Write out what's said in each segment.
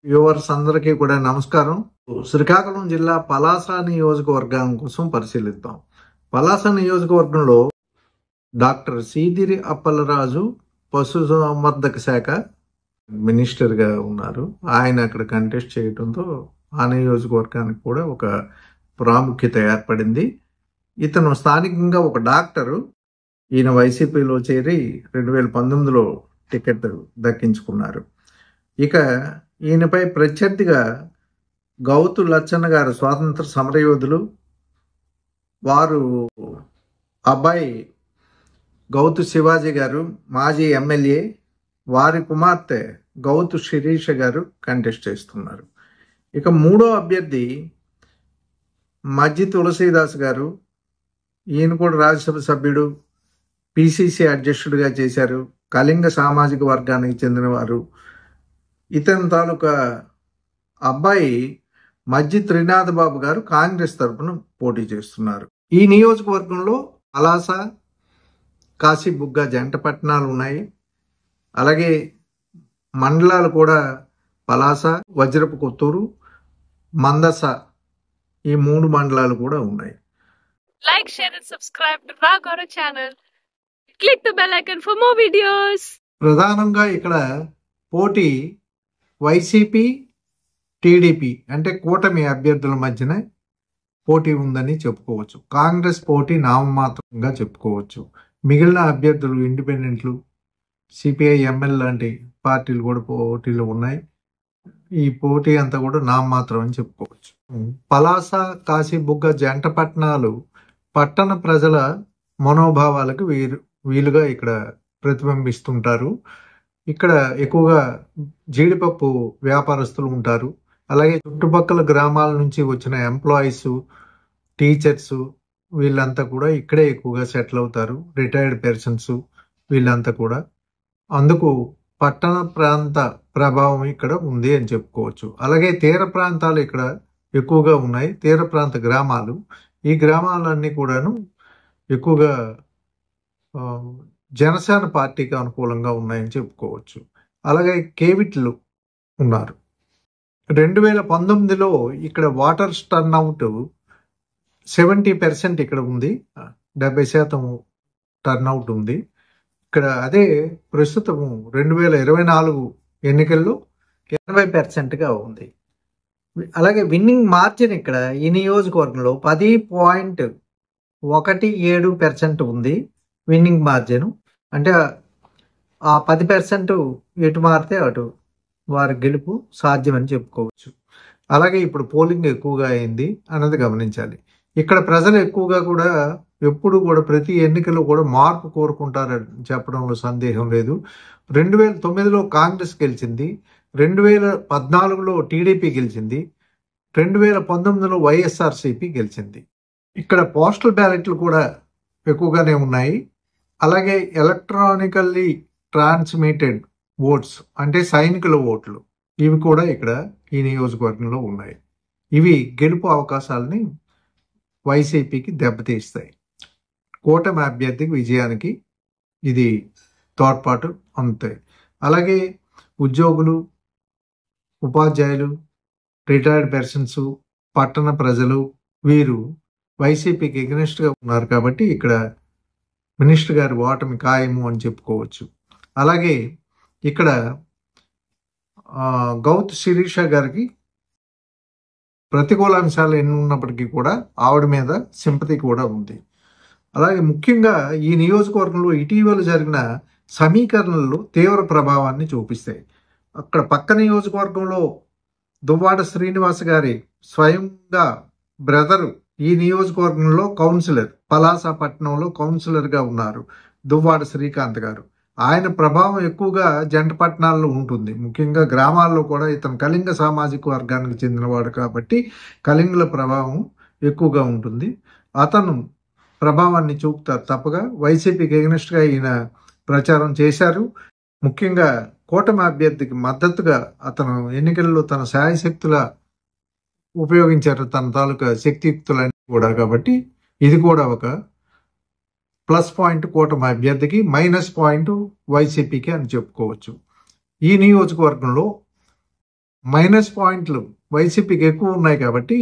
Viewers అందరికీ కూడా నమస్కారం. శ్రీకాకుళం జిల్లా పలాస నియోజకవర్గం కోసం పరిశీలిద్దాం. పలాస నియోజకవర్గంలో డాక్టర్ సీదిరి అప్పలరాజు పశుసంవర్ధక శాఖ మినిస్టర్గా ఉన్నారు. ఆయన అక్కడ కంటెస్ట్ చేయడంతో ఆ నియోజకవర్గానికి కూడా ఒక ప్రాముఖ్యత ఏర్పడింది. ఇతను స్థానికంగా ఒక డాక్టరు. ఈయన వైసీపీలో చేరి 2019లో టికెట్ దక్కించుకున్నారు. ఇక ఈయనపై ప్రత్యర్థిగా గౌతు లచ్చన్న గారు స్వాతంత్ర సమరయోధులు. వారు అబ్బాయి గౌతు శివాజీ గారు మాజీ ఎమ్మెల్యే, వారి కుమార్తె గౌతు శిరీష గారు కంటెస్ట్ చేస్తున్నారు. ఇక మూడో అభ్యర్థి మజ్జి తులసీదాస్ గారు. ఈయన కూడా రాజ్యసభ సభ్యుడు, పిసిసి అధ్యక్షుడిగా చేశారు. కళింగ సామాజిక వర్గానికి చెందినవారు. ఇతని తాలూకా అబ్బాయి మజ్జి త్రినాథ్ బాబు గారు కాంగ్రెస్ తరఫున పోటీ చేస్తున్నారు. ఈ నియోజకవర్గంలో పలాస, కాశీబుగ్గ జంట పట్టణాలు ఉన్నాయి. అలాగే మండలాలు కూడా పలాస, వజ్రపు కొత్తూరు, మందస, ఈ 3 మండలాలు కూడా ఉన్నాయి. Like, share and subscribe to Ragora channel. Click the bell icon for more videos. ప్రధానంగా ఇక్కడ పోటీ వైసీపీ, టీడీపీ అంటే కూటమి అభ్యర్థుల మధ్యన పోటీ ఉందని చెప్పుకోవచ్చు. కాంగ్రెస్ పోటీ నామమాత్రంగా చెప్పుకోవచ్చు. మిగిలిన అభ్యర్థులు ఇండిపెండెంట్లు, సిపిఐ, ఎంఎల్ లాంటి పార్టీలు కూడా పోటీలు ఉన్నాయి. ఈ పోటీ అంతా కూడా నామమాత్రం అని చెప్పుకోవచ్చు. పలాస, కాశీబుగ్గ జంట పట్టణాలు పట్టణ ప్రజల మనోభావాలకు వీలుగా ఇక్కడ ప్రతిబింబిస్తుంటారు. ఇక్కడ ఎక్కువగా జీడిపప్పు వ్యాపారస్తులు ఉంటారు. అలాగే చుట్టుపక్కల గ్రామాల నుంచి వచ్చిన ఎంప్లాయీస్, టీచర్స్, వీళ్ళంతా కూడా ఇక్కడే ఎక్కువగా సెటిల్ అవుతారు. రిటైర్డ్ పర్సన్స్ వీళ్ళంతా కూడా. అందుకు పట్టణ ప్రాంత ప్రభావం ఇక్కడ ఉంది అని చెప్పుకోవచ్చు. అలాగే తీర ప్రాంతాలు ఇక్కడ ఎక్కువగా ఉన్నాయి. తీర ప్రాంత గ్రామాలు, ఈ గ్రామాలన్నీ కూడాను ఎక్కువగా జనసేన పార్టీకి అనుకూలంగా ఉన్నాయని చెప్పుకోవచ్చు. అలాగే కేవిట్లు ఉన్నారు. 2019లో ఇక్కడ వాటర్ టర్న్అవుట్ 70% ఇక్కడ ఉంది. 70% టర్న్అవుట్ ఉంది ఇక్కడ. అదే ప్రస్తుతం 2024 ఎన్నికల్లో 80%గా ఉంది. అలాగే విన్నింగ్ మార్జిన్ ఇక్కడ ఈ నియోజకవర్గంలో 10.17% ఉంది విన్నింగ్ మార్జిన్. అంటే ఆ 10% ఎటు మారితే అటు వారి గెలుపు సాధ్యమని చెప్పుకోవచ్చు. అలాగే ఇప్పుడు పోలింగ్ ఎక్కువగా అయింది అన్నది గమనించాలి. ఇక్కడ ప్రజలు ఎక్కువగా కూడా ఎప్పుడు కూడా ప్రతి ఎన్నికల్లో కూడా మార్పు కోరుకుంటారని చెప్పడంలో సందేహం లేదు. 2009లో కాంగ్రెస్ గెలిచింది, 2014లో టీడీపీ గెలిచింది, 2019లో వైఎస్ఆర్సీపీ గెలిచింది. ఇక్కడ పోస్టల్ బ్యాలెట్లు కూడా ఎక్కువగానే ఉన్నాయి. అలాగే ఎలక్ట్రానికల్లీ ట్రాన్స్మిటెడ్ ఓట్స్ అంటే సైనికుల ఓట్లు, ఇవి కూడా ఇక్కడ ఈ నియోజకవర్గంలో ఉన్నాయి. ఇవి గెలుపు అవకాశాలని వైసీపీకి దెబ్బతీస్తాయి. కూటమి అభ్యర్థికి విజయానికి ఇది తోడ్పాటు అందుతాయి. అలాగే ఉద్యోగులు, ఉపాధ్యాయులు, రిటైర్డ్ పర్సన్స్, పట్టణ ప్రజలు వీరు వైసీపీకి ఎగ్నెస్ట్గా ఉన్నారు కాబట్టి ఇక్కడ మినిస్టర్ గారి ఓటమి ఖాయము అని చెప్పుకోవచ్చు. అలాగే ఇక్కడ గౌతు శిరీష గారికి ప్రతికూల అంశాలు ఎన్ని ఉన్నప్పటికీ కూడా ఆవిడ మీద సింపతి కూడా ఉంది. అలాగే ముఖ్యంగా ఈ నియోజకవర్గంలో ఇటీవల జరిగిన సమీకరణలు తీవ్ర ప్రభావాన్ని చూపిస్తాయి. అక్కడ పక్క నియోజకవర్గంలో దువ్వాడ శ్రీనివాస్ గారి స్వయంగా బ్రదరు ఈ నియోజకవర్గంలో కౌన్సిలర్, పలాస పట్టణంలో కౌన్సిలర్గా ఉన్నారు దువ్వాడ శ్రీకాంత్ గారు. ఆయన ప్రభావం ఎక్కువగా జంట పట్టణాల్లో ఉంటుంది. ముఖ్యంగా గ్రామాల్లో కూడా ఇతను కళింగ సామాజిక వర్గానికి చెందినవాడు కాబట్టి కళింగుల ప్రభావం ఎక్కువగా ఉంటుంది. అతను ప్రభావాన్ని చూపుతారు తప్పగా. వైసీపీకి ఎగ్నెస్ట్గా ఈయన ప్రచారం చేశారు. ముఖ్యంగా కూటమి అభ్యర్థికి మద్దతుగా అతను ఎన్నికల్లో తన శాయశక్తుల ఉపయోగించారు, తన తాలూకా శక్తియుక్తులన్నీ కూడా. కాబట్టి ఇది కూడా ఒక ప్లస్ పాయింట్ కూటమి అభ్యర్థికి, మైనస్ పాయింట్ వైసీపీకి అని చెప్పుకోవచ్చు. ఈ నియోజకవర్గంలో మైనస్ పాయింట్లు వైసీపీకి ఎక్కువ ఉన్నాయి కాబట్టి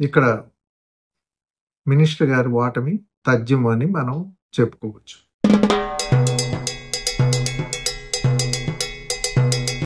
ఇక్కడ మినిస్టర్ గారి ఓటమి తథ్యం అని మనం చెప్పుకోవచ్చు.